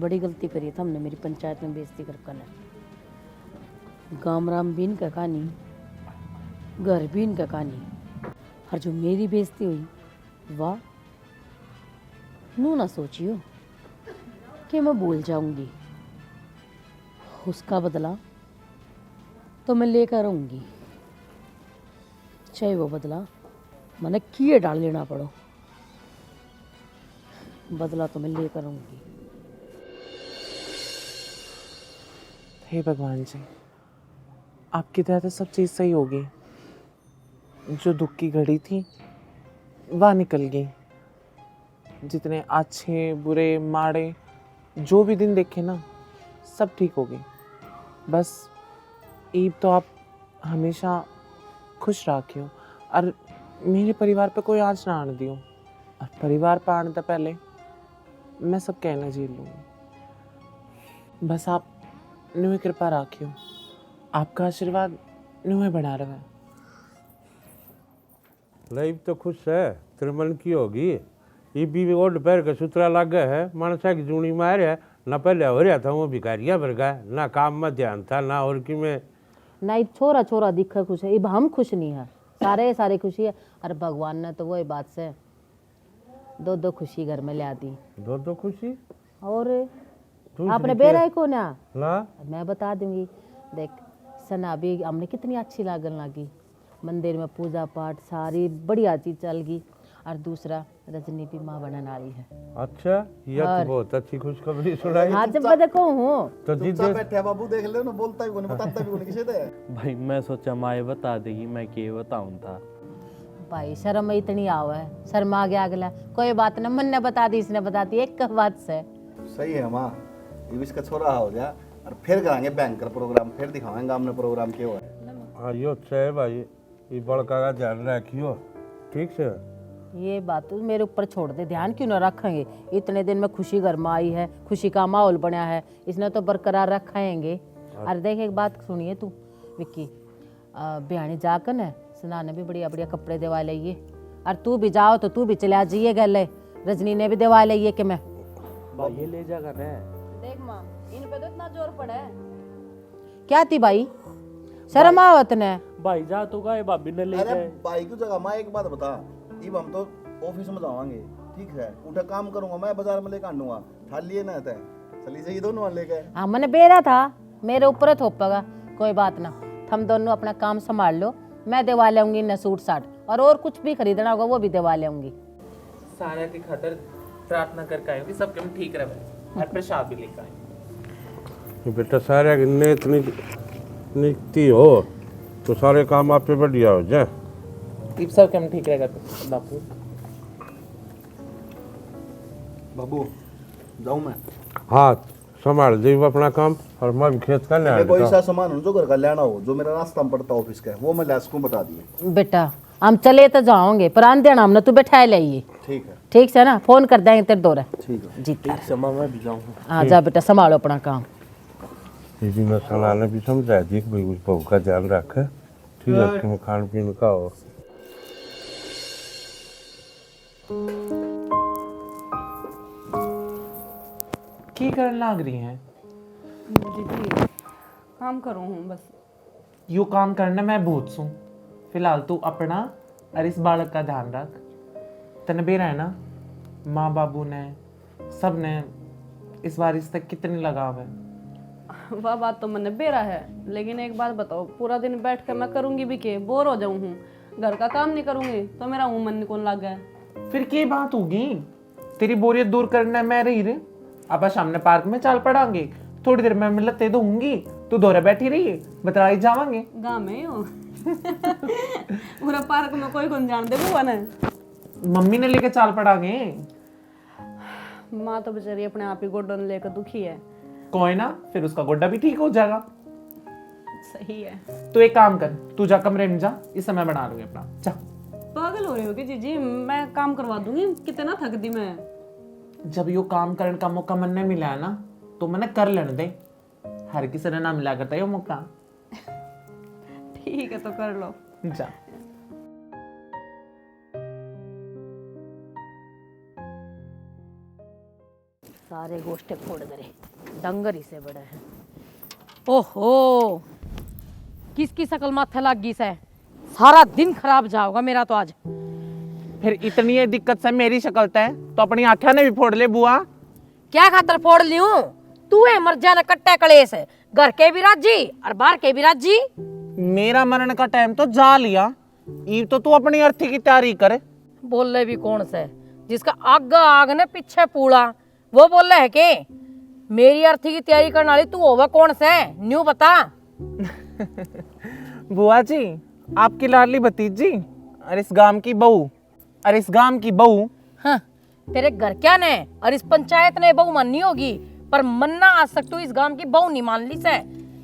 बड़ी गलती करी था हमने, मेरी पंचायत में बेइज्जती कर कर। गाम राम बीन का कहानी, घर बीन का कहानी, और जो मेरी बेइज्जती हुई, वाह, नू ना सोचियो कि मैं भूल जाऊंगी। उसका बदला तो मैं लेकर आऊंगी, चाहे वो बदला मैंने किए डाल लेना पड़ो, बदला तो मैं लेकर आऊंगी। हे भगवान जी, आपकी दया तो सब चीज़ सही होगी। जो दुख की घड़ी थी वह निकल गई। जितने अच्छे बुरे माड़े जो भी दिन देखे ना, सब ठीक हो गए। बस ईब तो आप हमेशा खुश रखियो और मेरे परिवार पे कोई आँच ना आने दियो। और परिवार पर आने से पहले मैं सब कहना झेल लूँगी। बस आप नुए कृपा रखियो, आपका आशीर्वाद नुए बना रहे। लाइफ तो खुश है, तेरे मन की होगी। ये भी ओढ़ पैर का सुतरा लग गया है, मनसा की जूनी मार है ना। पहले हो रहा था वो भिखारिया भर गया ना, काम में ध्यान था ना, और कि मैं ना इब छोरा छोरा दिखा खुश है, इब हम खुश नहीं है, सारे सारे खुशी है। अरे भगवान ने तो वही बात से दो दो खुशी घर में ला दी। दो खुशी और दूसरी आपने क्या? बेरा को ना ना मैं बता दूंगी। देख सना भी हमने कितनी अच्छी लागन लगी, मंदिर में पूजा पाठ सारी बढ़िया चीज चल गई। और दूसरा रजनी भी माँ बनने वाली है। अच्छा, ये तो बहुत अच्छी खुशखबरी सुनाई। हाँ जब मैं देखो हूँ तो जिस चुपचाप बैठे बाबू, देख ले ना, बोलता भी कोनी, बताता भी कोनी किसी दे। भाई मैं सोचा माए बता देगी, मैं के बताऊं था। भाई शर्म इतनी आवा है, शर्म आ गया अगला, कोई बात ना, मन ने बता दी, इसने बता दी, एक बात से। सही है माँ, ये इसका छोरा हो गया और फिर कराएंगे बैंकर प्रोग्राम, फिर दिखाएंगे हमने प्रोग्राम क्यों है। हाँ यो अच्छा है भाई, ये बड़का का ध्यान रखियो, ठीक से। ये बात तो मेरे ऊपर छोड़ दे, ध्यान क्यों ना रखेंगे। इतने दिन में खुशी घर में आई है, खुशी का माहौल बना है, इसने तो बरकरार रखेंगे। अरे देख एक बात सुनिए तू विक्की, बिहानी जाकर न सना ने भी बढ़िया बढ़िया कपड़े दिवा लिए, और तू भी जाओ तो तू भी चला जाइए गले, रजनी ने भी दिवा लिए कि मैं भाई ये ले जाकर है। देख माँ इन पे तो इतना जोर पड़ा है। क्या थी भाई, शर्म आवत ने। भाई जा तो गए, भाभी ने ले अरे जाए। भाई की जगह माँ एक बात बता, अब हम तो ऑफिस में जावांगे, ठीक है, उठा काम करूंगा मैं, बाजार में लेकर आऊंगा, थाल लिए ना है चली सही दोनों वाले लेके। हाँ मैंने बेरा था, मेरे ऊपर थोपेगा, कोई बात ना, हम दोनों अपना काम संभाल लो, मैं दिवा लेंगी न सूट साट, और कुछ भी खरीदना होगा वो भी दिवा लेंगी। सारा की खातर प्रार्थना करके आएंगे, सबके में ठीक रहे और प्रसाद भी लेकर आएंगे। बेटा सारे इतनी निकती हो तो सारे काम आप पे बढ़िया हो जाए। इब सबके में ठीक रहेगा बापू। बाबू जाऊं मैं? हाँ संभाल दे अपना काम, और मैं भी खेत का मैं कोई ले सा सामान हो जो घर का लेना हो, जो मेरा रास्ता में पड़ता ऑफिस का, वो मैं लैस को बता दिए। बेटा हम चले तो जाओगे, पर आन देना हमने, तू बैठा लाइए, ठीक है, ठीक है ना, फोन कर देंगे तेरे दौरे। ठीक है। जीता एक समय मैं भी जाऊँ। हाँ जा बेटा संभालो अपना काम। ये भी मैं सना ने भी समझा दी कि भाई उस बहू का ध्यान रखे, ठीक है, कि मैं खान पीन का हो। की करने लाग रही हैं? दीदी काम करूँ हूँ बस। यू काम करना मैं भूत सूं। फिलहाल तू अपना और इस बालक का ध्यान रख। तने बेरा है ना, माँ बाबू ने सब ने इस बार इस तक कितनी लगाव है। वह बात तो मैंने बेरा है, लेकिन एक बात बताओ, पूरा दिन बैठ कर मैं करूँगी भी के, बोर हो जाऊँ हूँ, घर का काम नहीं करूँगी तो मेरा मुँह मन कौन लग गया। फिर क्या बात होगी, तेरी बोरियत दूर करना मैं रही रे। अब सामने पार्क में चाल पड़ांगे, थोड़ी देर में मिलत दे दूंगी, तू दोरे बैठी रही बतलाई जावांगे। गाँव में हो पूरा पार्क में कोई कौन जान दे बुआ ने। मम्मी ने लेके चाल पड़ांगे। माँ तो बेचारी अपने आप ही गोडों लेकर दुखी है। कोई ना, फिर उसका गोड्डा भी ठीक हो जाएगा। सही है। तू एक काम कर, तू जा कमरे में जा, इस समय बना लूंगी अपना, जा। पागल हो रही हो कि जीजी, मैं काम करवा दूंगी, कितना थक दी मैं। जब यो काम करने का मौका मन ने मिला है ना, तो मैंने कर लेने दे, हर किसी ने ना मिला करता ये मौका। ठीक है तो कर लो, जा। सारे गोष्ठे फोड़ करे डंगर ही से बड़े हैं। ओहो किसकी शकल माथे लग गई से, सारा दिन खराब जाओगा मेरा तो आज। फिर इतनी ये दिक्कत से मेरी शक्ल तय तो अपनी आंखें ने भी फोड़ ले बुआ। क्या खातर फोड़ ली हूँ, तू है मर जाना कट्टे कलेस, घर के भी राजी और बाहर के भी राजी। मेरा मरने का टाइम तो जा लिया, ईब तो तू अपनी अर्थी की तैयारी करे। बोल रहे भी कौन से, जिसका आगा आग ने पीछे पूड़ा वो बोल रहे है के मेरी अर्थी की तैयारी करने वाली तू होगा कौन से, न्यू बता। बुआ जी आपकी लाडली भतीजी और इस गांव की बहू, और इस गांव की बहू। हाँ, तेरे घर क्या ने और इस पंचायत ने बहू माननी होगी, पर मन्ना आज तक तू इस गांव की बहू नहीं मान ली से।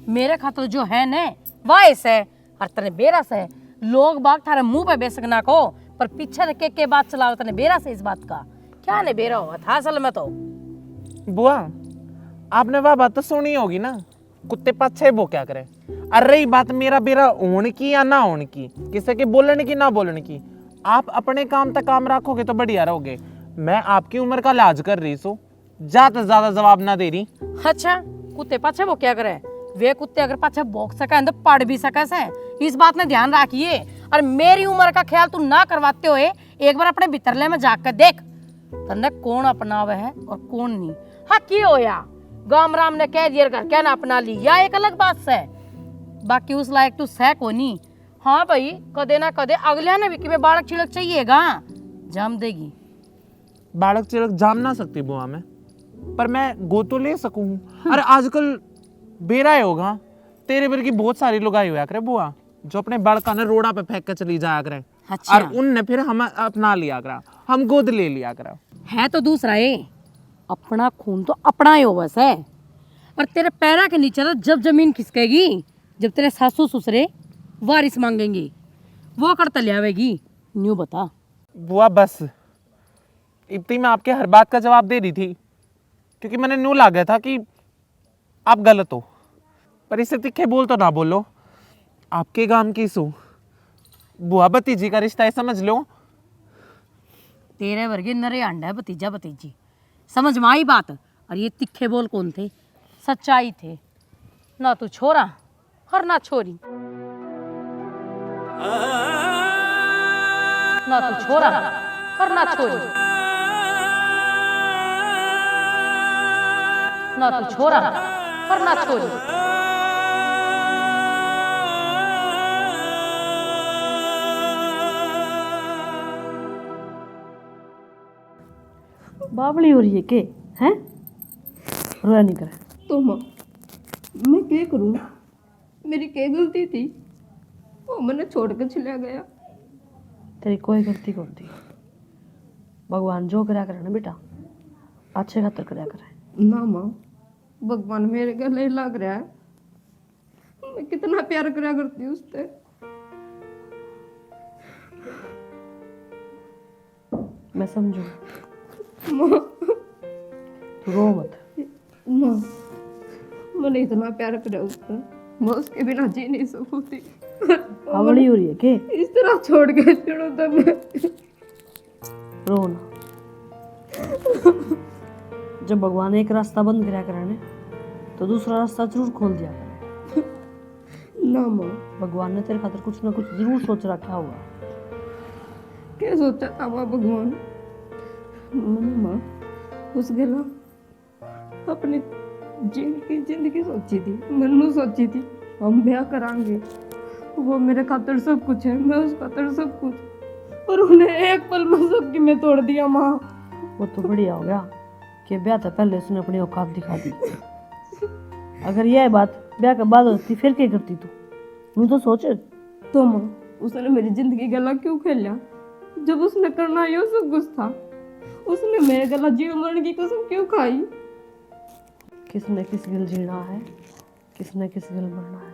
मेरे खातर जो है ने वाइस है और तने बेरा से लोग बाग थारे मुंह पे बेसकना को, पर पीछे के बात चलाओ तने बेरा से इस बात का क्या ने बेरा हुआ था असल में। तो बुआ आपने वह बात तो सुनी होगी ना, कुत्ते पाछे वो क्या करे। अरे रही बात मेरा बेरा होने की या ना होने की, किसी के बोलने की ना बोलने की, आप अपने काम तक काम रखोगे तो बढ़िया रहोगे। मैं आपकी उम्र का लिहाज कर रही सो, ज्यादा ज्यादा जवाब ना दे रही। अच्छा कुत्ते पाछे वो क्या करे, वे कुत्ते अगर पाछे भोग सके तो पढ़ भी सके से, इस बात ने ध्यान रखिए। और मेरी उम्र का ख्याल तू ना करवाते हुए एक बार अपने भीतरले में जाकर देख तन्ने कौन अपनावे है और कौन नहीं। हाँ की होया गाम राम ने कह दिया घर क्या ना अपना ली या एक अलग बात से, बाकी उस लायक तू सह को नहीं। हाँ भाई कदे ना कदे अगले ने भी कि बालक छिड़क चाहिएगा जम देगी। बालक चिड़क जाम ना सकती बुआ में, पर मैं गो तो ले सकूं। अरे आजकल बेरा होगा तेरे बेर की बहुत सारी लोग आई हुआ करे बुआ, जो अपने बड़का ने रोड़ा पे फेंक के चली जाया करे। अच्छा। और उनने फिर हम अपना लिया करा, हम गोद ले लिया करा। है तो दूसरा है, अपना खून तो अपना ही हो बस है। और तेरे पैरा के नीचे तो जब जमीन खिसकेगी, जब तेरे सासू ससुरे वारिस मांगेंगे वो कर तले आवेगी, न्यू बता। बुआ बस इतनी मैं आपके हर बात का जवाब दे रही थी, क्योंकि मैंने न्यू लागा था कि आप गलत हो, पर इससे तिखे बोल तो ना बोलो। आपके गांव की सू बुआ भतीजी का रिश्ता है, समझ लो। तेरे वर्गे नरे अंडा है भतीजा भतीजी, समझ में आई बात। और ये तिखे बोल कौन थे, सच्चाई थे। ना तू छोरा और ना छोरी, ना तू छोरा और ना छोरी, ना तू छोरा और ना छोरी। बावली हो रही है के हैं, रोया नहीं करे तो माँ मैं क्या करूँ, मेरी क्या गलती थी, वो मैंने छोड़ के चला गया। तेरी कोई गलती कौन थी, भगवान जो करा करे ना बेटा अच्छे खातर करा करे। ना माँ भगवान मेरे गले लग रहा है, मैं कितना प्यार करा करती हूँ उससे। मैं समझू, माँ रो मत। माँ मैंने इतना प्यार करा उससे, मैं उसके बिना जी नहीं सकती। बावली हो रही है के, इस तरह छोड़ के चलो तो मैं रो ना। जब भगवान एक रास्ता बंद करा करे तो दूसरा रास्ता जरूर खोल दिया करे। ना माँ भगवान ने तेरे खातिर कुछ ना कुछ जरूर सोच रखा होगा। क्या सोचा था माँ भगवान, मैंने माँ उस गला अपनी जिंदगी सोची थी, मनु सोची थी हम ब्याह करांगे, वो मेरे खातिर सब कुछ है, मैं उस खातिर सब कुछ, और उन्हें एक पल में सबकी मैं तोड़ दिया माँ। वो तो बढ़िया हो गया कि ब्याह से पहले उसने अपनी औकात दिखा दी। अगर यह बात ब्याह के बाद होती फिर क्या करती तू तो सोच। तो माँ उसने मेरी जिंदगी गला क्यों खेला, जब उसने करना ये सब कुछ था, उसने मेरे गला जीवन मरण की कसम क्यों खाई। किसने किस गिल जीना है, किसने किस गिल मरना है,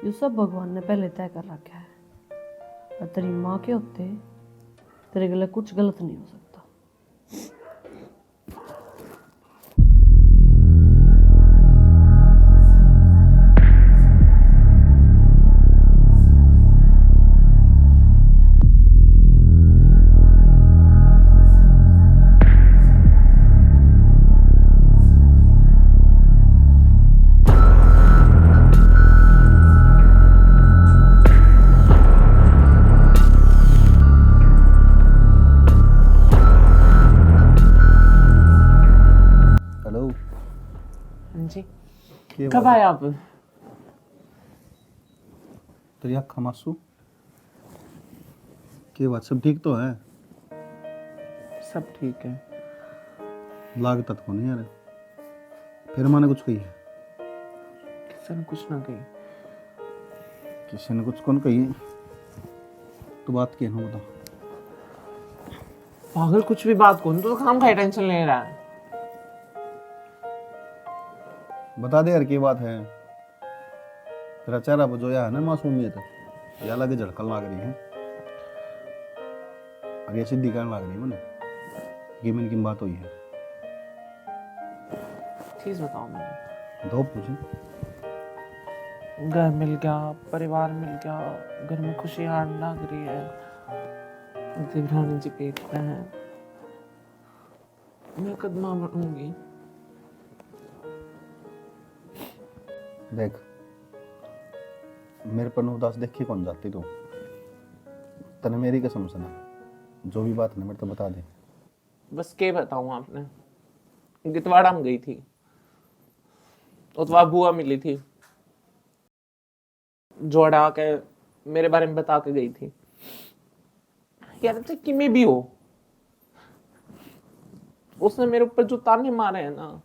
ये सब भगवान ने पहले तय कर रखा है। और तेरी माँ के होते तेरे गले कुछ गलत नहीं हो सकता। के कब बात आए आप? तेरी अखा मासू के बात सब ठीक तो है? सब ठीक है। लागता तो नहीं यार, फिर मैंने कुछ कही है? किसी ने कुछ ना कही। किसी ने कुछ कौन कही? तो बात क्या है बता। पागल, कुछ भी बात कौन, तो काम का टेंशन ले रहा है। बता दे यार की बात है। तेरा चेहरा पर जो है ना मासूमियत, ये अलग झड़कन लग रही है। अब ये सीधी कहने लग रही है मैंने कि मन की बात हुई है। चीज बताओ मुझे। दो पूछे। घर मिल गया, परिवार मिल गया, घर में खुशियाँ लग रही है, देवरानी जी पेट पे है, मैं कदमा बनूंगी। देख, मेरे पर उदास देख के कौन जाती तू? तने मेरी कसम सुना, जो भी बात है ना मेरे तो बता दे। बस के बताऊं आपने? गितवाड़ा में गई थी, उतवा बुआ मिली थी, जोड़ा के मेरे बारे में बता के गई थी। यार चाहे किमें भी हो, उसने मेरे ऊपर जो ताने मारे हैं ना,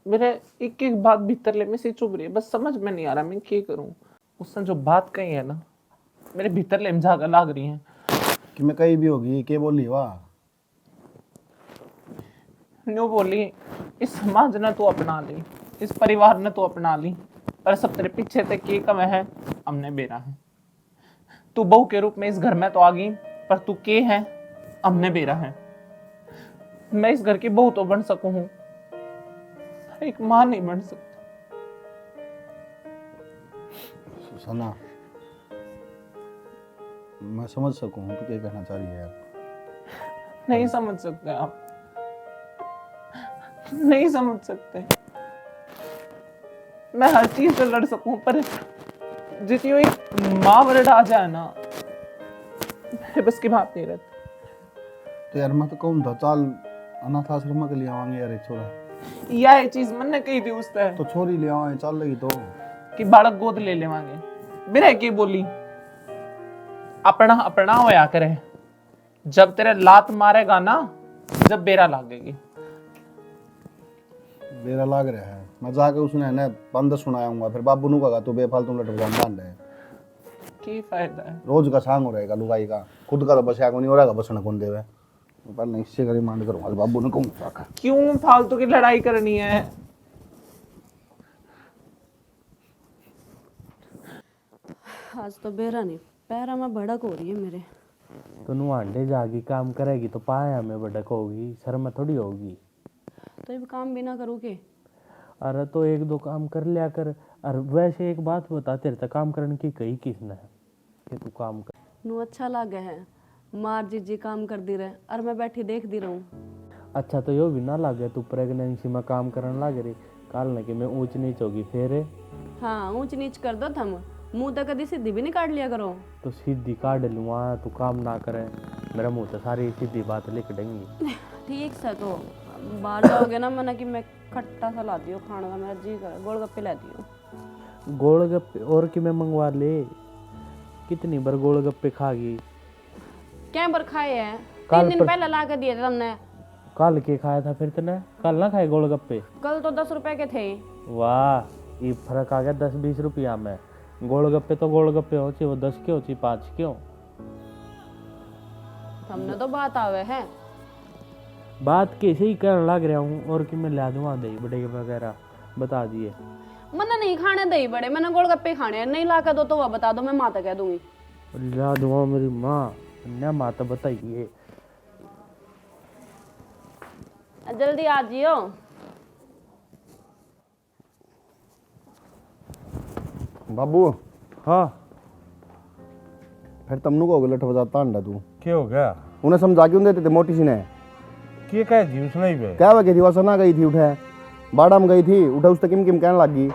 मेरे एक एक बात भीतर ले में से चुभ रही है। बस समझ में नहीं आ रहा मैं क्या करूं। उसने जो बात कही है ना, मेरे भीतर ले में झागा लाग रही है कि मैं कहीं भी होगी के बोली वाह। न्यू बोली, इस समाज ने तू अपना ली, इस परिवार ने तू अपना ली, पर सब तेरे पीछे ते के कम है, हमने बेरा है। तू बहू के रूप में इस घर में तो आ गई, पर तू के है, हमने बेरा है। मैं इस घर की बहू तो बन सकूं हूं, एक मां नहीं बन सकती। सुना, मैं समझ सकूं तू क्या कहना चाह रही है यार। नहीं समझ सकते आप, नहीं समझ सकते। मैं हर चीज से लड़ सकूं, पर जितनी एक माँ वर्ड आ जाए ना, मेरे बस की बात नहीं रहती। तो यार मैं तो कहूँ था चल अनाथ आश्रम के लिए आवांगे यार एक छोरा। यह चीज मैंने कही थी उससे तो छोरी ले आवांगे, चल लगी तो कि बालक गोद ले लेवांगे। मेरे की बोली अपना अपना होया करे, जब तेरे लात मारेगा ना, जब बेरा लागेगी। मेरा लाग रहा है, मैं जाके उसने ना बंद सुनाऊंगा, फिर बाबू नु कहा तू बेफालतू लट बांध रहे। की फायदा है? रोज का सांग हो रहेगा लुगाई का, खुद का तो बचा को नहीं हो रहेगा, बसना कौन देवे। पर नहीं इससे करी मांड करूंगा बाबू ने कहूंगा। क्यों फालतू की लड़ाई करनी है? आज तो बेरा नहीं, पैरा में भड़क हो रही है मेरे। तो नुआंडे जागी काम करेगी तो पाया में बड़क होगी, सर में थोड़ी होगी। तो ये काम भी ना करूँ के? अरे तो एक दो काम कर लिया कर। और वैसे एक बात बता, तेरे तक काम करने की कही किसने है कि तू काम कर? नू अच्छा लागे है, मार जी काम कर दी रहे और मैं बैठी देख दी रहूं। अच्छा तो यो भी ना लागे तू प्रेगनेंसी में काम करने लग रही, काल ने कि मैं ऊंच नीच होगी फिर। हाँ ऊंच नीच कर दो थम, मुंह तक कभी सीधी भी नहीं काट लिया करो। तो सीधी काट लूँगा, तू काम ना करे, मेरा मुंह तो सारी सीधी बात लिख देंगी। ठीक से तो बाहर जाओगे ना, मना कि मैं खट्टा सा लाती हूँ खाने का, मेरा जी कर गोलगप्पे लाती हूँ। गोलगप्पे और कि मैं मंगवा ले, कितनी बार गोलगप्पे खागी? क्या बार खाए हैं? कल 3 दिन पर- पहले ला के दिए थे तुमने। कल के खाया था फिर तने? कल ना खाए गोलगप्पे? कल तो 10 रुपए के थे। वाह, ये फर्क आ गया 10-20 रुपया में। गोलगप्पे तो गोलगप्पे हो चाहिए, वो 10 क्यों चाहिए 5 क्यों? हमने तो बात आवे है। बात कैसे ही करने लग रहा हूँ, और कि मैं ला दूँगा दही बड़े वगैरह बता दिए। मैंने नहीं खाने दही बड़े, मैंने गोलगप्पे खाने हैं। नहीं ला के दो तो वह बता दो, मैं माता कह दूंगी। ला दूँगा मेरी माँ ने माता बताइए। जल्दी आ जियो। बाबू हाँ फिर तमनु को लट बजाता अंडा तू क्या हो गया? उन्हें समझा क्यों देते थे मोटी सी ने? क्या कह दी उसने ही बे? क्या वह थी वसना गई थी, उठे बाड़ा में गई थी, उठे उस तक किम किम कहने लगी।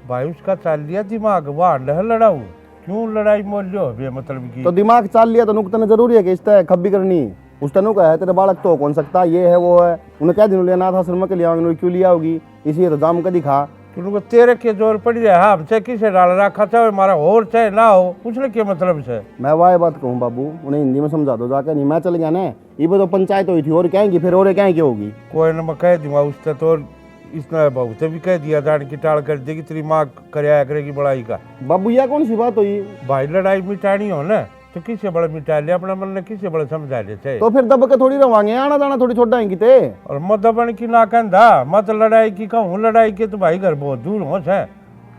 भाई उसका चल लिया दिमाग, वहाँ लड़ाऊ क्यों लड़ाई मोल लो बे मतलब की? तो दिमाग चाल लिया तो नुकता जरूरी है कि इस तरह खब्बी करनी। उस तनु का है तेरे बालक तो कौन सकता, ये है वो है। उन्हें क्या दिन लिया अनाथ आश्रम के लिया, क्यों लिया होगी? इसी तो जाम का दिखा क्योंकि तेरे के जोर पड़ी रहा हमसे किसे डाल रखा चाहे हमारा और चाहे ना हो पूछने के मतलब से। मैं वाह बात कहूँ बाबू, उन्हें हिंदी में समझा दो जाके। नहीं मैं चल गया ना, ये तो पंचायत हुई थी और कहेंगी फिर और क्या होगी। कोई ना मैं कह दूंगा उससे तो इसने बहुत भी कह दिया जान की टाल कर देगी तेरी माँ कराया करेगी बड़ाई का। बाबू यह कौन सी बात हुई? भाई लड़ाई मिटानी हो ना तो किसे बड़ा मिटा ले, अपना मन ने किसे बड़ा समझा ले चाहे। तो फिर दब के थोड़ी रवांगे, आना जाना थोड़ी छोड़ आएंगी ते। और मत दबन की ना कहता मत लड़ाई की कहूँ, लड़ाई के तो भाई घर बहुत दूर हो से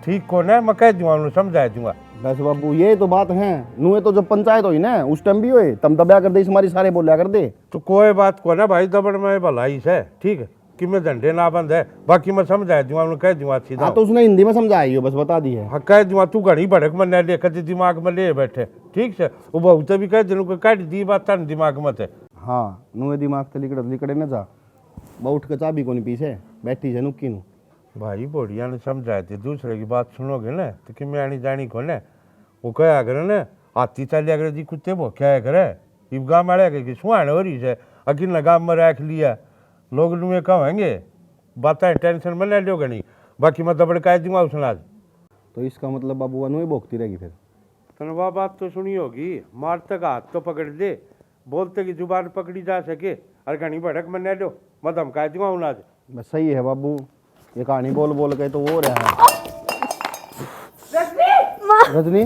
ठीक को ना मैं कह दूंगा समझा दूंगा। बस बाबू ये तो बात है, नुए तो जब पंचायत हुई ना उस टाइम भी हुए तम दबा कर दे हमारी सारे बोलिया कर दे। तो कोई बात को ना भाई दबन में भलाई से ठीक है कि मैं झंडे ना बंद है, बाकी मैं समझा दूंगा उन्हें कह दूंगा सीधा। हाँ तो उसने हिंदी में समझाई हो, बस बता दी है। हाँ कह दूंगा तू घड़ी भड़क में न ले कद दिमाग में ले बैठे ठीक से वो बहुत भी कह दिन को काट दी बात तन दिमाग में थे। हाँ नुए दिमाग से लिकड़े न जा, उठ के चाबी को नहीं पीछे बैठी है नुक्की नु। भाई बोढ़िया ने समझाए थे दूसरे की बात सुनोगे ना तो कि मैं आनी जानी को ना वो कहा करे ना हाथी चालिया करे जी कुत्ते वो क्या करे इब गाँव में कि सुहान हो रही है अकिन गाँव में रख लिया लोग नुए कहेंगे बातें टेंशन में ले लोगे नहीं, बाकी मैं दबड़ कह दूंगा उसने आज। तो इसका मतलब बाबू नुए भोगती रहेगी फिर। तनवा बात तो सुनी होगी, मारते का हाथ तो पकड़ दे, बोलते की जुबान पकड़ी जा सके और घनी भड़क में न लो मैं धमका दूंगा उन आज। बस सही है बाबू, ये कहानी बोल बोल के तो वो रहा है। रजनी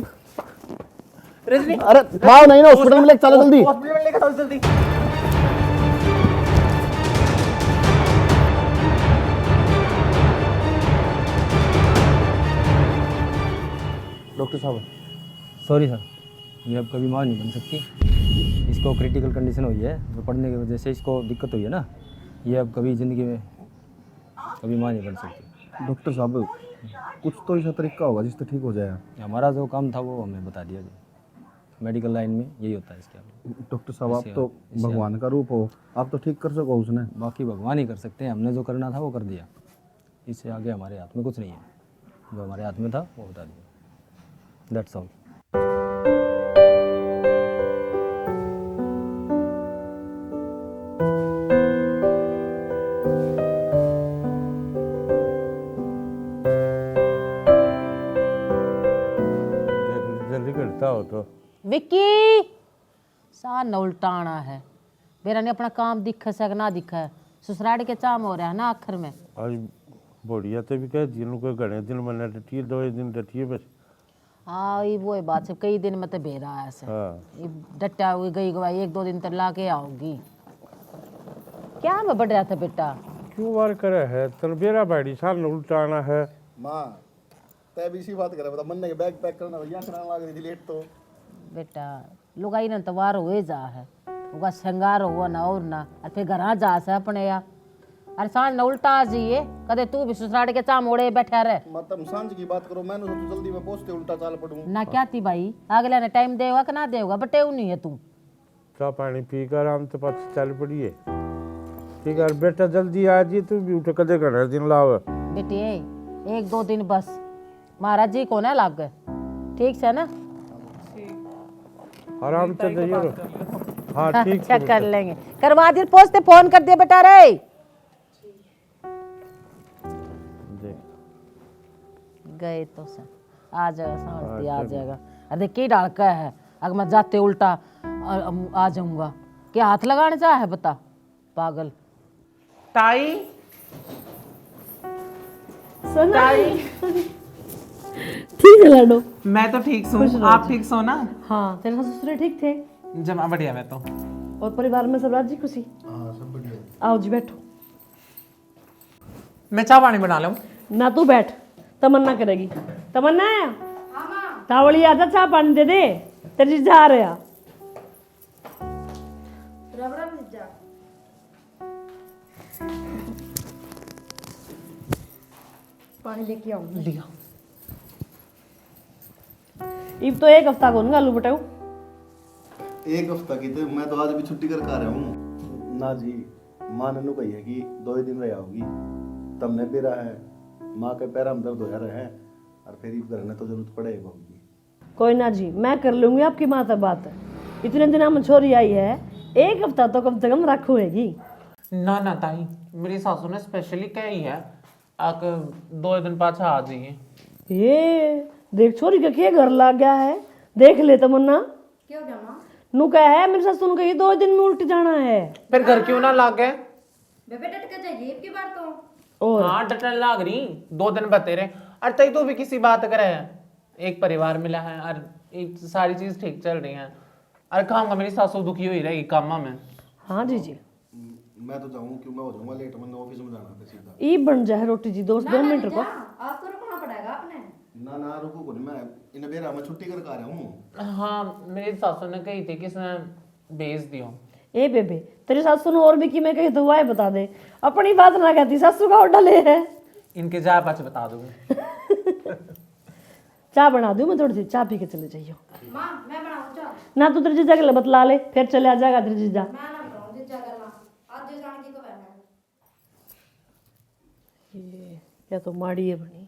रजनी अरे खाओ नहीं ना हॉस्पिटल में लेके चलो जल्दी। हॉस्पिटल में लेकर चलो जल्दी। डॉक्टर साहब सॉरी सर, ये अब कभी माँ नहीं बन सकती। इसको क्रिटिकल कंडीशन हुई है, जो पढ़ने की वजह से इसको दिक्कत हुई है ना, ये अब कभी ज़िंदगी में कभी माँ नहीं बन सकती। डॉक्टर साहब कुछ तो ऐसा तरीका होगा जिससे ठीक हो जाए। हमारा जो काम था वो हमें बता दिया जी, मेडिकल लाइन में यही होता है इसके आगे। डॉक्टर साहब आप तो भगवान का रूप हो, आप तो ठीक कर सको उसने। बाकी भगवान ही कर सकते हैं, हमने जो करना था वो कर दिया, इससे आगे हमारे हाथ में कुछ नहीं है। जो हमारे हाथ में था वो बता दिया, दैट्स ऑल। जल्दी करता हो तो विक्की सा न उल्टाना है मेरा ने अपना काम दिखा से ना दिखा है ससुराल के चाम हो रहा है ना आखिर में। आज बढ़िया तो भी कह दिन को घने दिन मैंने डटिए 2 दिन डटिए बस। हाँ ये वो बात से कई दिन में तो बेरा है ऐसे ये डटा हुई गई गवाई 1-2 दिन तक ला के आओगी। क्या मैं बढ़ रहा था बेटा क्यों वार करे है तन बेरा बाड़ी साल उल्टाना है। माँ तय भी इसी बात करे बता, मन ने बैग पैक करना भैया कराने लग रही थी लेट तो। बेटा लुगाई ना तवार हुए जा है उगा श्रृंगार हुआ ना और ना और फिर घर जा से अपने या अरे सांझ न उल्टा आ जाइए कदे तू भी ससुराल के चाम ओढ़े बैठा रहे। मतलब सांझ की बात करो, मैंने सोचा जल्दी में पहुंचते उल्टा चाल पड़ूं। ना क्या थी भाई अगले ने टाइम देगा कि ना देगा बटे नहीं है तू। चाह पानी पी कर आराम से पास चल पड़िए ठीक है बेटा जल्दी आ जी तू भी उठ कदे घने दिन लाओ बेटे 1-2 दिन बस महाराज जी को ना लाग गए ठीक है ना आराम से जाइए। हाँ ठीक अच्छा कर लेंगे करवा दिए पहुंचते फोन कर दिए बेटा रे। गए तो सर आ जाएगा शांति आ जाएगा। अरे की डालका है अगर मैं जाते उल्टा आ जाऊंगा क्या हाथ लगाने चाहे बता पागल। ताई ताई ठीक है लाडो। मैं तो ठीक हूँ, आप ठीक सो ना? हाँ तेरे ससुर ठीक थे? जमा बढ़िया मैं तो। और परिवार में सब राजी खुशी? हाँ सब बढ़िया। आओ जी बैठो। मैं चाय पानी बना लूँ? ना तू बैठ, तमन्ना करेगी। तमन्ना है तावड़ी आजा चाय पानी दे दे तेरी जा रहा। पानी लेके आओ। लिया इब तो 1 हफ्ता को आलू बटाऊ 1 हफ्ता की तो मैं तो आज भी छुट्टी करके आ रहा हूँ ना जी। माँ ने कही है कि 2 ही दिन रह आओगी, तमने बेरा है माँ के पैर में दर्द हो रहे हैं और फिर इब करने तो जरूरत पड़ेगी होगी। कोई ना जी मैं कर लूंगी आपकी माँ तक बात। इतने दिन में छोरी आई है 1 हफ्ता तो कम से कम रखोगी। ना ना ताई मेरी सासू ने स्पेशली कही है आक 2 दिन पाछा आ जाइए। ये देख छोरी का क्या घर लग गया है, देख ले तमन्ना। क्या हो गया माँ? नु कहा है मेरे सास सुन कही 2 दिन में उल्ट जाना है। फिर घर क्यों ना लाग गए? बेबे डट के जाइए अब की बार तो। और हाँ डटन लाग रही, 2 दिन बते रहे। अरे तई तो भी किसी बात करे है, एक परिवार मिला है और एक सारी चीज ठीक चल रही है। अरे काम का मेरी सासू दुखी हुई रहेगी कामा में। हाँ जी जी मैं तो जाऊँ क्यों, मैं हो जाऊंगा लेट, मैंने ऑफिस में जाना था सीधा। ई बन जाए रोटी जी दोस्त 2 मिनट रुको। आपको रुकना पड़ेगा आपने। ना रुको को नहीं, मैं इन बेरा मैं छुट्टी करके आ रहा हूँ। हाँ मेरी सासू ने कही थी कि इसने भेज दियो। ए बेबे तेरी सासू ने और भी की मैं कही तो वाह बता दे, अपनी बात ना कहती सासू का और डले है। इनके जा पाछ बता दूंगी। चाय बना दूं मैं, थोड़ी सी चाय पी के चले जाइयो। माँ मैं बनाऊँ चाह? ना तू तेरे जीजा के लिए बतला ले, फिर चले आ जाएगा तेरे जीजा। मैं ना बनाऊँ जिज्जा करना। आज जिस रानी की को बहना है। ये या तो माड़ी है बनी,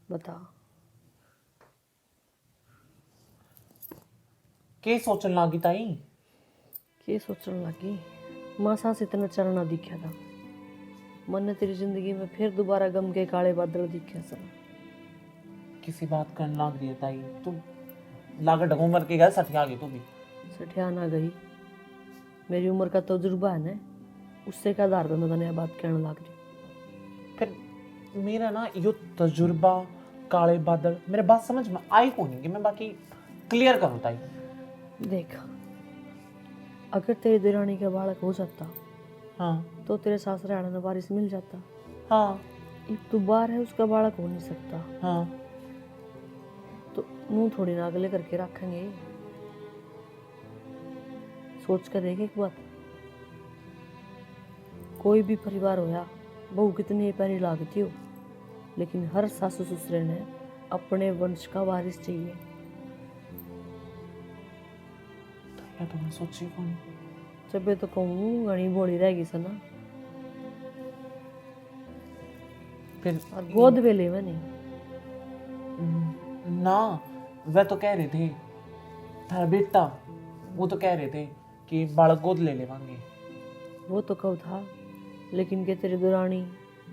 बता के सोचन लागी ताई? के सोचने लगी। माँ सास इतना चलना दिखा था, मन ने तेरी जिंदगी में फिर दोबारा गम के काले बादल दिखे सन। किसी बात करने लाग रही है ताई, तू लाग ढगो मर के गए सठिया गई तू भी। सठिया ना गई, मेरी उम्र का तजुर्बा है ना, उससे के आधार पर मैं तने बात कहने लग रही। फिर मेरा ना यो तजुर्बा काले बादल मेरे बात समझ में आई को नहीं कि मैं बाकी क्लियर करूँ ताई। देख अगर तेरी देरानी का बालक हो जाता हाँ तो तेरे सासरे आने में वारिस मिल जाता। हाँ एक तो बार है उसका बालक हो नहीं सकता, हाँ तो मुंह थोड़ी ना अगले करके रखेंगे। सोच कर देख एक बात, कोई भी परिवार होया बहू कितनी प्यारी लागती हो, लेकिन हर सासू ससुरे ने अपने वंश का वारिस चाहिए। या तो मैं सोची कौन। जब तो कहूँ घनी बोली रहेगी सना, फिर और गोद वेले में नहीं। ना वह तो कह रहे थे थारा बेटा, वो तो कह रहे थे कि बालक गोद ले लेवांगे। वो तो कब था, लेकिन के तेरी दुरानी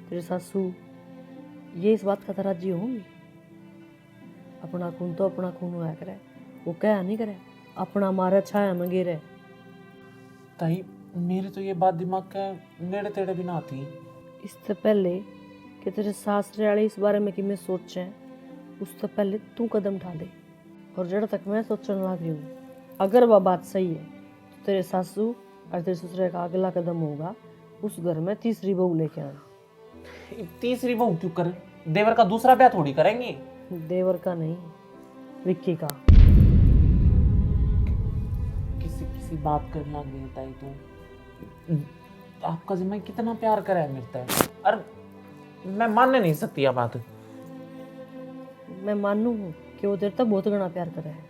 तेरे सासू ये इस बात का तो राजी होंगी। अपना खून तो अपना खून हुआ करे, वो क्या नहीं करे, अपना मारा छाया में गिरे। ताई मेरे तो ये बात दिमाग का नेड़े तेड़े भी ना थी। इससे पहले कि तेरे सासरे वाले इस बारे में कि मैं सोचें, उससे पहले तू कदम उठा दे। और जड़ तक मैं सोचने लग रही हूँ, अगर वह बात सही है तो तेरे सासू और तेरे ससुरे का अगला कदम होगा उस घर में तीसरी बहू लेके आना। तीसरी बहू क्यों कर, देवर का दूसरा ब्याह थोड़ी करेंगे। देवर का नहीं, विक्की का। किसी बात करना नहीं ताई तो आपका जिम्मे कितना प्यार करा है मिलता है, और मैं मानने नहीं सकती यह बात। मैं मानू हूँ कि वो तेरे तक बहुत घना प्यार करे है,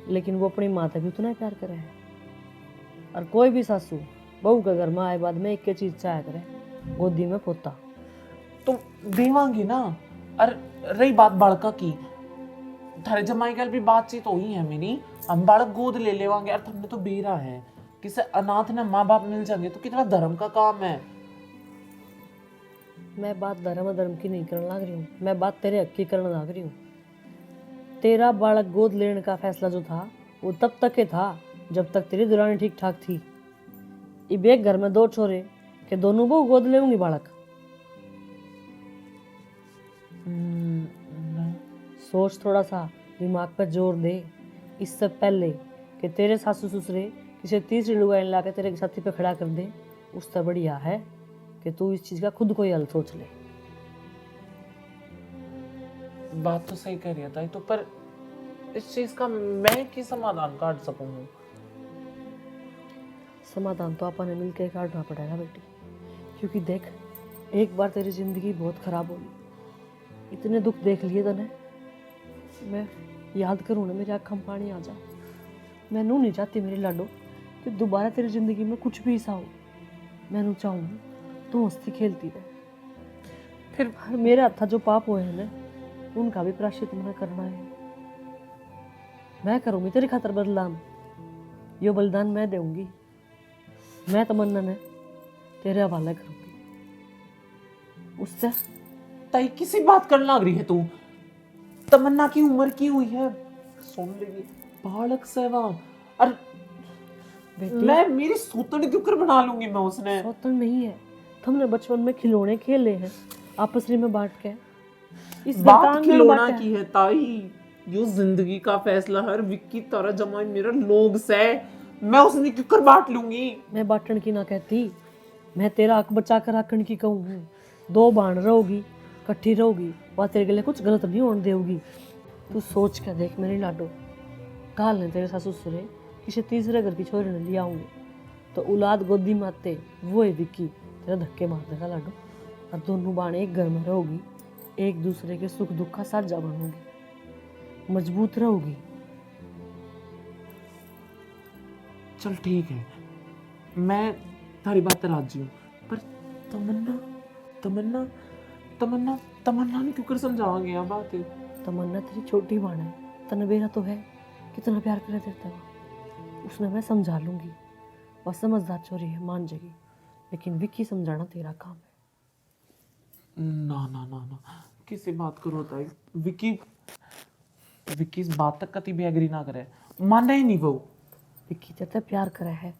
लेकिन वो अपनी माँ तक भी उतना ही प्यार करे है। और कोई भी सासू बहू के घर में आए बाद में एक के चीज चाहे करे, गोदी में पोता। तुम देवांगी ना। और रही बात बालका की, थारे जमाई कल भी बातचीत हुई है मेरी, हम बालक गोद ले लेवांगे। और तुमने तो बेरा है, किसे अनाथ ने माँ बाप मिल जाएंगे तो कितना धर्म का काम है। मैं बात धर्म की नहीं करने लग रही हूँ, मैं बात तेरे हक की करने लग रही हूँ। तेरा बालक गोद लेने का फैसला जो था वो तब तक के था जब तक तेरी दुरानी ठीक ठाक थी। इब एक घर में 2 छोरे के दोनों बहू गोद लेंगी बालक। सोच थोड़ा सा, दिमाग पर जोर दे। इससे पहले कि तेरे सासू ससुरे किसी तीसरी लुगाई ला के तेरे छाती पे खड़ा कर दे, उससे बढ़िया है कि तू इस चीज का खुद कोई हल सोच ले। बात तो सही कह रही है ताई तो, पर इस चीज का मैं की समाधान काट सकूंगा? समाधान तो अपन ने मिलकर काटना पड़ेगा बेटी, क्योंकि देख एक बार तेरी जिंदगी बहुत खराब होगी, इतने दुख देख लिए तने। मैं याद करूँ ना मेरी आँखों में पानी आ जाए। मैं नू नहीं चाहती मेरी लाडो कि दोबारा तेरी जिंदगी में कुछ भी ऐसा हो। मैं नू चाहूँ तू हंसती खेलती रहे। फिर मेरे हाथ जो पाप हुए हैं ना, उनका भी प्रायश्चित मुझे करना है। मैं करूँगी तेरी खातर बदलान, यो बलिदान मैं दूंगी। मैं तमन्ना ने तेरे हवाले करूँगी। उससे ताई किसी बात करने लग रही है तू? तमन्ना की उम्र की हुई है, सुन लेगी बालक सेवा। अरे बेटी मैं मेरी सूतन क्यों कर बना लूंगी मैं उसने। सौतन नहीं है, हमने बचपन में खिलौने खेले हैं आपस में बांट के। इस बात गतांग में खिलौना बांटा है। की है ताई, यो जिंदगी का फैसला है। विक्की तारा जमाई मेरा लोग से, मैं उसने क्यों कर बांट लूंगी। मैं बाटन की ना कहती, मैं तेरा हक बचा कर रखने की कहूँ हूँ। 2 बाण रहोगी, इकट्ठी रहोगी, वह तेरे के लिए कुछ गलत नहीं होने देगी। तू सोच के देख मेरी लाडो, काल ने तेरे सासू ससुरे किसी तीसरे घर की छोरी ने लिया होंगे तो औलाद गोदी में आते वो है विक्की तेरा धक्के मार देगा लाडो। और दोनों बाण एक घर में रहोगी, एक दूसरे के सुख दुख का साझा बनोगी, मजबूत रहोगी। चल ठीक है, मैं थारी बात राजी हूँ, पर तमन्ना तमन्ना तमन्ना तमन्ना ने क्यों कर समझावांगे यह बात है। तमन्ना तेरी छोटी बाण है, तनबेरा तो है, कितना प्यार करे तेरे वो, उसने मैं समझा लूंगी। और समझदार चोरी है, मान जाएगी, लेकिन विक्की समझाना तेरा काम है। ना ना ना ना, किसी बात करो ताई। विक्की विक्की इस बात तक कभी भी एग्री ना करे, माने ही नहीं वो। विक्की तेरे से प्यार करे है,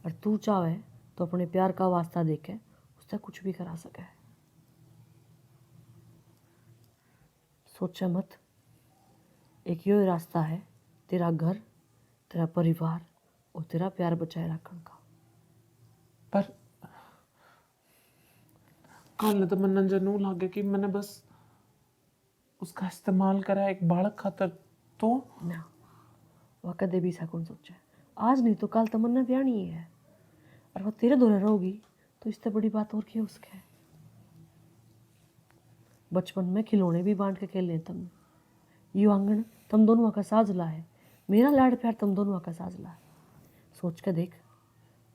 और तू चाहे तो अपने प्यार का वास्ता देके उससे कुछ भी करा सके। सोचे मत, एक यो रास्ता है, तेरा घर, तेरा परिवार और तेरा प्यार बचाए रखने का। पर कल ने तो मन जनू लगे कि मैंने बस उसका इस्तेमाल करा एक बालक खातर, तो ना वह कदे भी ऐसा कौन सोचे। आज नहीं तो कल तमन्ना ब्याहनी ही है, और वह तेरे दोरे रहोगी तो इससे बड़ी बात और क्या उसके। बचपन में खिलौने भी बांट के खेले तुम, यू आंगन तुम दोनों का साजला है, मेरा लाड प्यार तुम दोनों का साजला है। सोच के देख,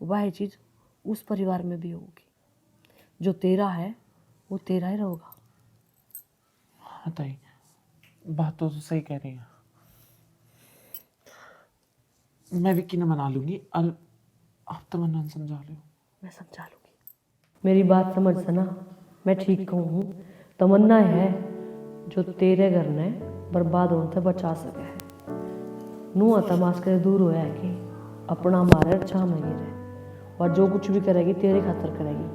वह चीज़ उस परिवार में भी होगी, जो तेरा है वो तेरा ही रहेगा। हाँ ताई, बात तो सही कह रही है। मैं विक्की ने मना लूंगी, और आप तमन्ना ने समझा लो। मैं समझा लूंगी, मेरी बात समझ सना, मैं ठीक कहूँ। तमन्ना है जो तेरे घर ने बर्बाद होने से बचा सके है। नू तमाश करे दूर होया है कि अपना मारे अच्छा में गिरे, और जो कुछ भी करेगी तेरे खातर करेगी।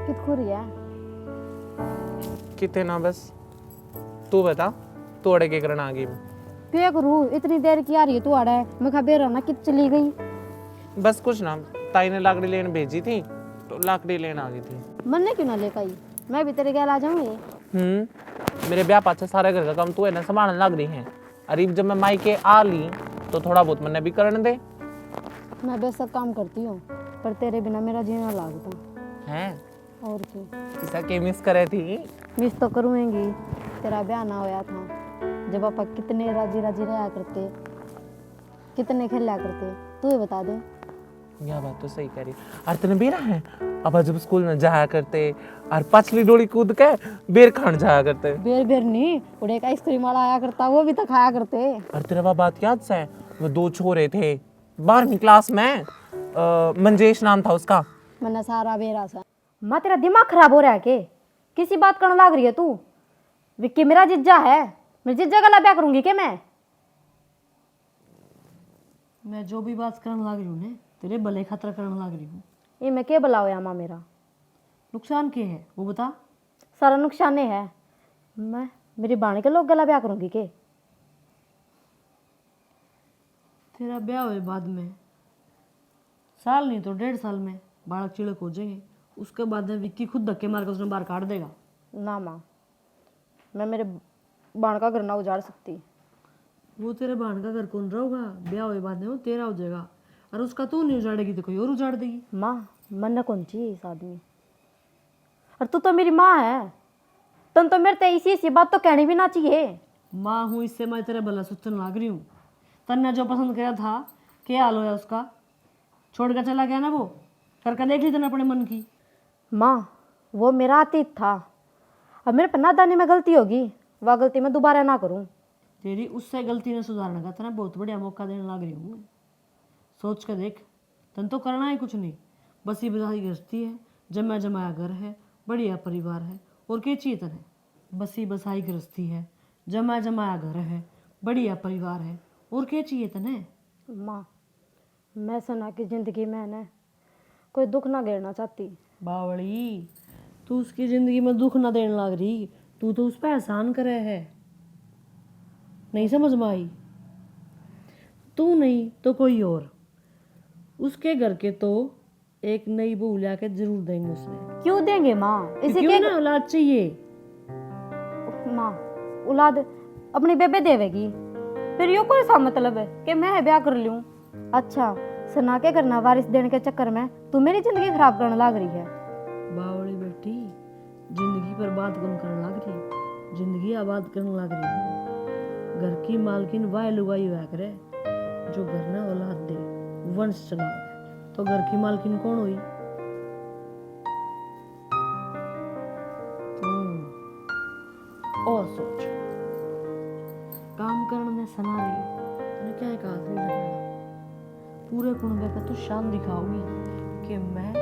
कितखुर है कितने ना, बस तू बता, तू अड़े के करना आगे में। क्या करूँ, इतनी देर की आ रही है तू आड़ा है, मैं खा बेर ना कित चली गई। बस कुछ ना, ताई ने लाकड़ी लेने भेजी थी तो लाकड़ी लेने आ गई थी। मन्ने क्यों ना लेकर आई, मैं भी तेरे गैल आ जाऊंगी। मेरे ब्याह पाछे सारे घर का काम तू है ना संभालने लग रही है। अरे जब मैं मायके आ ली तो थोड़ा बहुत मैंने भी करने दे। मैं बेशक काम करती हूँ, पर तेरे बिना मेरा जीना लागता हैं और क्या। किसा के मिस करे थी। मिस तो करूँगी, तेरा ब्याह ना होया था जब पापा कितने राजी राजी रहा करते, कितने खेला करते, तू ही बता दे। यह बात तो सही कह रही। और तेने बेरा है, अब जब स्कूल में जाया करते और पछली डोली कूद के बेर खान जाया करते। बेर बेर नहीं, उड़े का आइसक्रीम वाला आया करता, वो भी तो खाया करते। और तेरा वो बात याद से, वो 2 छोरे थे 12वीं क्लास में, मंजेश नाम था उसका। मैंने सारा बेरा सा। माँ तेरा दिमाग खराब हो रहा है के, किसी बात करने लग रही है तू। विक्की मेरा जिज्जा है, मैं जिज्जा का ब्याह करूंगी के मैं जो भी बात करने लग रही हूँ ने तेरे भले खातर करने लग रही हूँ। ये मैं के बुलाओ या माँ, मेरा नुकसान क्या है वो बता। सारा नुकसान ही है, मैं मेरी बाणी के लोग गला ब्याह करूंगी के। तेरा ब्याह हुए बाद में साल नहीं तो 1.5 साल में बालक चिड़क हो जाएंगे, उसके बाद में विक्की खुद धक्के मार कर उसने बाहर काट देगा। ना माँ, मैं मेरे बाण का घर ना उजाड़ सकती। वो तेरे बहन का घर कौन रहोगा, ब्याह हुए बाद में वो तेरा हो जाएगा, और उसका तू नहीं उजाड़ेगी तो कोई और उजाड़ देगी। माँ मन कौन चाहिए इस आदमी, और तू तो मेरी माँ है, तुम तो मेरे ते इसी बात तो कहनी भी ना चाहिए। माँ हूँ इससे मैं तेरे भला सोचने लग रही हूँ। तन्ने जो पसंद किया था क्या हाल होया उसका, छोड़ कर चला गया ना, वो करके देख ली तेने अपने मन की। माँ वो मेरा अतीत था, अब मेरे पर नादानी में गलती होगी, वह गलती मैं दोबारा ना करूँ। तेरी उससे गलती ने सुधारने का तेना बहुत बढ़िया मौका देने लग रही हूँ मैं। सोच कर देख, तन तो करना ही कुछ नहीं, बस ये बधाई गृहस्थी है, जमा जमाया घर है, बढ़िया परिवार है, और क्या चाहिए तने? बस ही बसाई गृहस्थी है, जमा जमाया घर है, बढ़िया परिवार है, और क्या चाहिए तने? माँ, मैं सना की जिंदगी में ना कोई दुख ना घेरना चाहती। बावड़ी, तू उसकी जिंदगी में दुख ना देने लग रही, तू तो उस पर एहसान करे है। नहीं समझ में आई? तू नहीं तो कोई और, उसके घर के तो एक नई बहू लाके जरूर देंगे उसने। क्यों देंगे माँ? इसी क्यों के ना औलाद चाहिए। माँ, औलाद अपनी बेबे देवेगी, फिर यो कोई सा मतलब है कि मैं ब्याह कर लूं? अच्छा, सना के करना वारिस देने के चक्कर में तू मेरी जिंदगी खराब करने लग रही है। बावड़ी बेटी, जिंदगी पर बात कौन करने लग रही, जिंदगी आबाद करने लग रही है। घर की मालकिन वाह लुगाई हुआ करे, जो घर ने औलाद दे, वंश चलाओ, तो घर की मालकिन कौन हुई? और सोच, काम करने में सना रही, तूने क्या एक आदमी लगना, पूरे कुनबे पे तू शान दिखाओगी कि मैं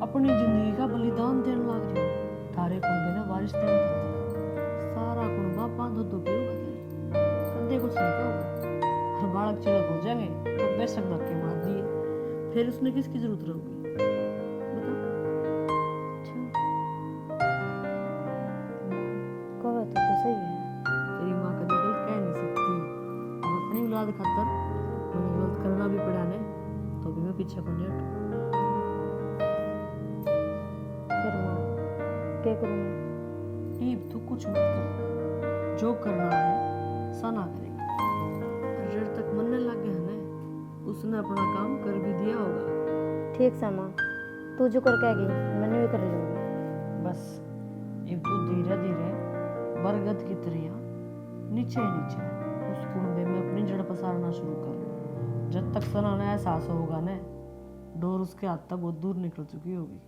अपनी जिंदगी का बलिदान देने लग रही हूँ। थारे कुनबे ने वारिस देने तक सारा कुनबा बांधो तो पियोगा तेरे, कदे कुछ नहीं कहोगा। और बालक चिड़क हो जाएंगे तो बेशक धक्के मार दिए, फिर उसने किसकी जरूरत रहेगी? कहो तो सही है। तेरी माँ कभी गलत कह नहीं सकती। अब अपनी औलाद खातर मैंने गलत करना भी पड़ा ने, तो भी मैं पीछे को नहीं हटूं। फिर माँ क्या करूँ मैं? ईब तू कुछ मत कर, जो करना है सना करेगी। और जब तक मनने लग गया है ना, उसने अपना काम कर भी दिया होगा। ठीक से माँ, तू जो कर कहेगी मैंने भी कर लूँगी। बस ये तू धीरे धीरे बरगद की तरह नीचे नीचे उस कुंबे में अपनी जड़ पसारना शुरू कर। जब तक सना ने एहसास होगा ना, डोर उसके हाथ तक बहुत दूर निकल चुकी होगी।